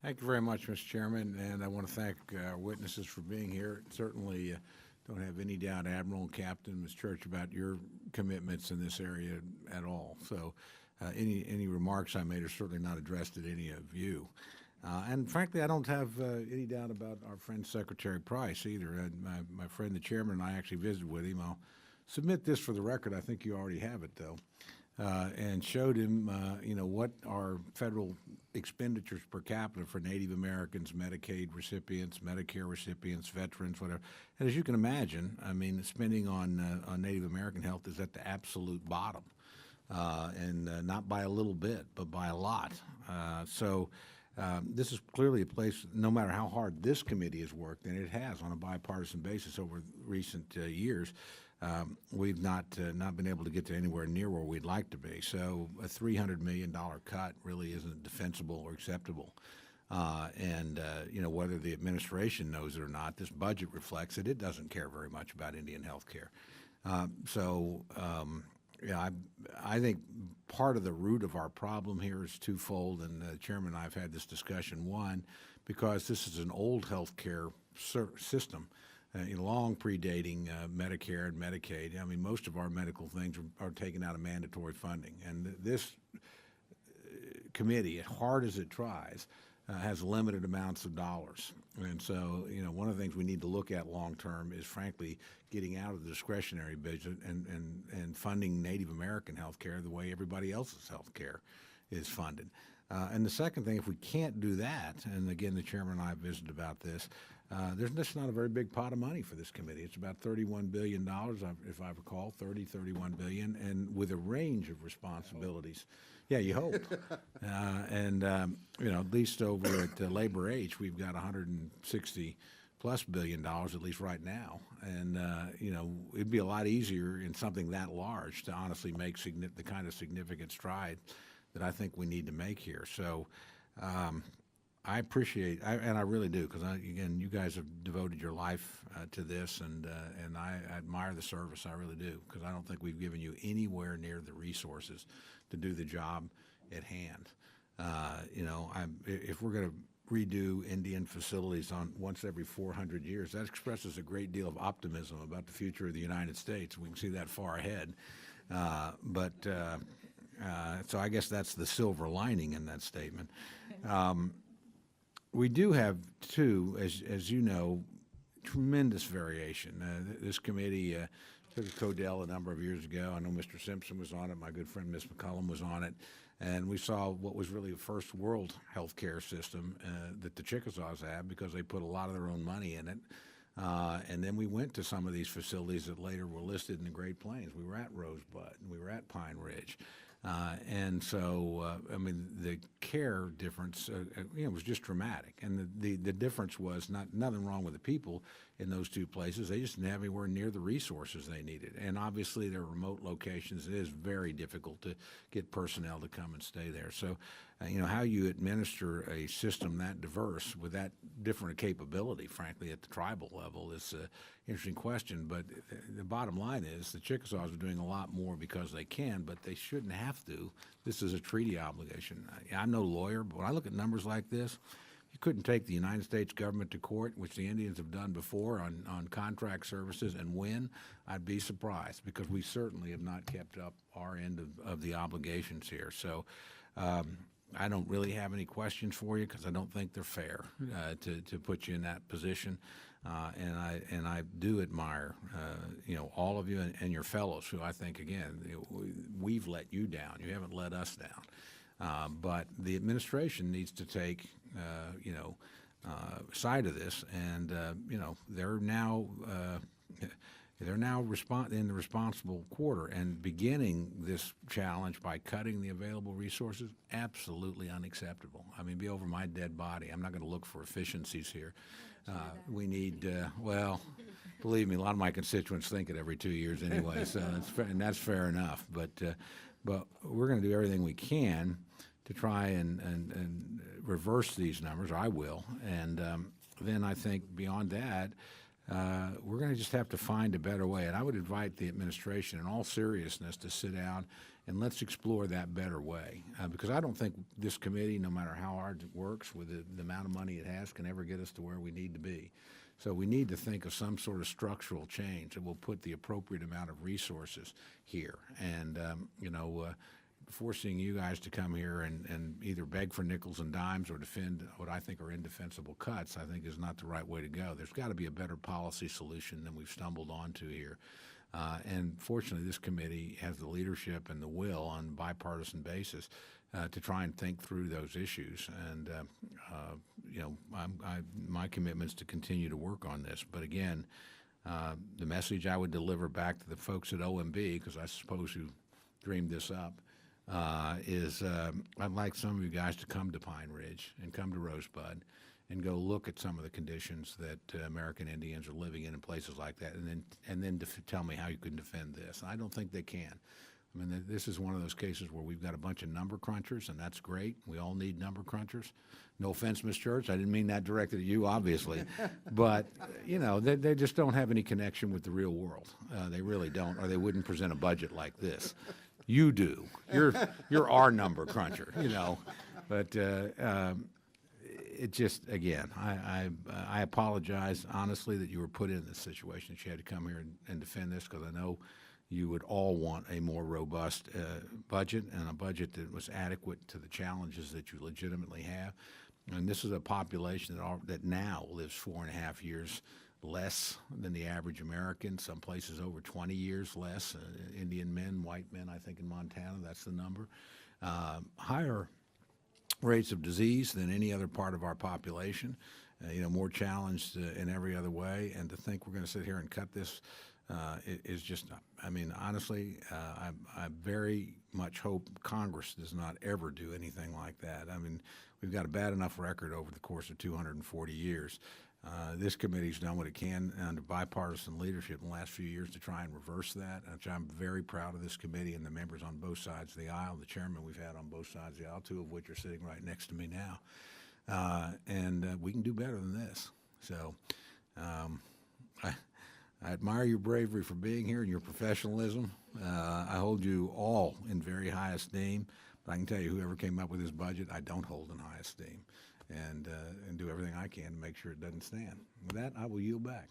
Thank you very much, Mr. Chairman, and I want to thank our witnesses for being here. Certainly don't have any doubt, Admiral and Captain, Ms. Church, about your commitments in this area at all. So any remarks I made are certainly not addressed at any of you. And frankly, I don't have any doubt about our friend Secretary Price either. My friend, the chairman, and I actually visited with him. I'll submit this for the record. I think you already have it, though. And showed him, what our federal expenditures per capita for Native Americans, Medicaid recipients, Medicare recipients, veterans, whatever. And as you can imagine, I mean, spending on Native American health is at the absolute bottom, and not by a little bit, but by a lot. This is clearly a place, no matter how hard this committee has worked, and it has on a bipartisan basis over recent years, we've not been able to get to anywhere near where we'd like to be. So a $300 million cut really isn't defensible or acceptable. Whether the administration knows it or not, this budget reflects that it doesn't care very much about Indian health care. I think part of the root of our problem here is twofold, and the chairman and I have had this discussion. One, because this is an old health care system, long predating Medicare and Medicaid. I mean, most of our medical things are taken out of mandatory funding, and this committee, as hard as it tries, has limited amounts of dollars. And so, one of the things we need to look at long term is, frankly, getting out of the discretionary budget and funding Native American health care the way everybody else's health care is funded. And the second thing, if we can't do that, and again, the chairman and I visited about this, there's just not a very big pot of money for this committee. It's about $31 billion, if I recall, $31 billion, and with a range of responsibilities. Yeah, you hope. At least over at Labor H, we've got $160+ billion, at least right now. And, it'd be a lot easier in something that large to honestly make the kind of significant stride that I think we need to make here. So I appreciate, and I really do, because again, you guys have devoted your life to this, and I admire the service. I really do, because I don't think we've given you anywhere near the resources to do the job at hand. If we're going to redo Indian facilities on once every 400 years, that expresses a great deal of optimism about the future of the United States. We can see that far ahead. So I guess that's the silver lining in that statement. We do have, too, as you know, tremendous variation. This committee took a Codell a number of years ago. I know Mr. Simpson was on it. My good friend Ms. McCullum was on it. And we saw what was really a first world health care system that the Chickasaws had, because they put a lot of their own money in it. And then we went to some of these facilities that later were listed in the Great Plains. We were at Rosebud, and we were at Pine Ridge. The care difference, was just dramatic. And the difference was nothing wrong with the people in those two places. They just didn't have anywhere near the resources they needed. And obviously, they're remote locations. It is very difficult to get personnel to come and stay there. So, how you administer a system that diverse with that different capability, frankly, at the tribal level is an interesting question. But the bottom line is the Chickasaws are doing a lot more because they can, but they shouldn't have to. This is a treaty obligation. I'm no lawyer, but when I look at numbers like this, you couldn't take the United States government to court, which the Indians have done before on contract services, and win. I'd be surprised, because we certainly have not kept up our end of the obligations here. So I don't really have any questions for you, because I don't think they're fair to put you in that position. And I do admire all of you and your fellows, who I think, again, we've let you down. You haven't let us down. But the administration needs to take side of this, and they're now in the responsible quarter, and beginning this challenge by cutting the available resources, absolutely unacceptable. I mean, be over my dead body. I'm not going to look for efficiencies here. We need, believe me, a lot of my constituents think it every 2 years anyway, so that's fair enough. But we're going to do everything we can to try and reverse these numbers. I will. And then I think beyond that, we're going to just have to find a better way. And I would invite the administration, in all seriousness, to sit down and let's explore that better way. Because I don't think this committee, no matter how hard it works with the amount of money it has, can ever get us to where we need to be. So we need to think of some sort of structural change that will put the appropriate amount of resources here. And, forcing you guys to come here and either beg for nickels and dimes or defend what I think are indefensible cuts, I think is not the right way to go. There's got to be a better policy solution than we've stumbled onto here. And fortunately, this committee has the leadership and the will on a bipartisan basis to try and think through those issues. And, my commitment is to continue to work on this. But again, the message I would deliver back to the folks at OMB, because I suppose you dreamed this up, is I'd like some of you guys to come to Pine Ridge and come to Rosebud and go look at some of the conditions that American Indians are living in places like that, and then tell me how you can defend this. I don't think they can. I mean, this is one of those cases where we've got a bunch of number crunchers, and that's great. We all need number crunchers. No offense, Ms. Church, I didn't mean that directed at you, obviously. But, they just don't have any connection with the real world. They really don't, or they wouldn't present a budget like this. You do. You're our number cruncher, But it just, again, I apologize honestly that you were put in this situation, that you had to come here and defend this, because I know you would all want a more robust budget, and a budget that was adequate to the challenges that you legitimately have. And this is a population that now lives 4.5 years less than the average American, some places over 20 years less. Indian men, white men, I think in Montana, that's the number. Higher rates of disease than any other part of our population, more challenged in every other way. And to think we're going to sit here and cut this is just, honestly, I very much hope Congress does not ever do anything like that. We've got a bad enough record over the course of 240 years. This committee's done what it can under bipartisan leadership in the last few years to try and reverse that, which I'm very proud of this committee and the members on both sides of the aisle, the chairman we've had on both sides of the aisle, two of which are sitting right next to me now. And we can do better than this. So I admire your bravery for being here and your professionalism. I hold you all in very high esteem, but I can tell you whoever came up with this budget, I don't hold in high esteem. And do everything I can to make sure it doesn't stand. With that, I will yield back.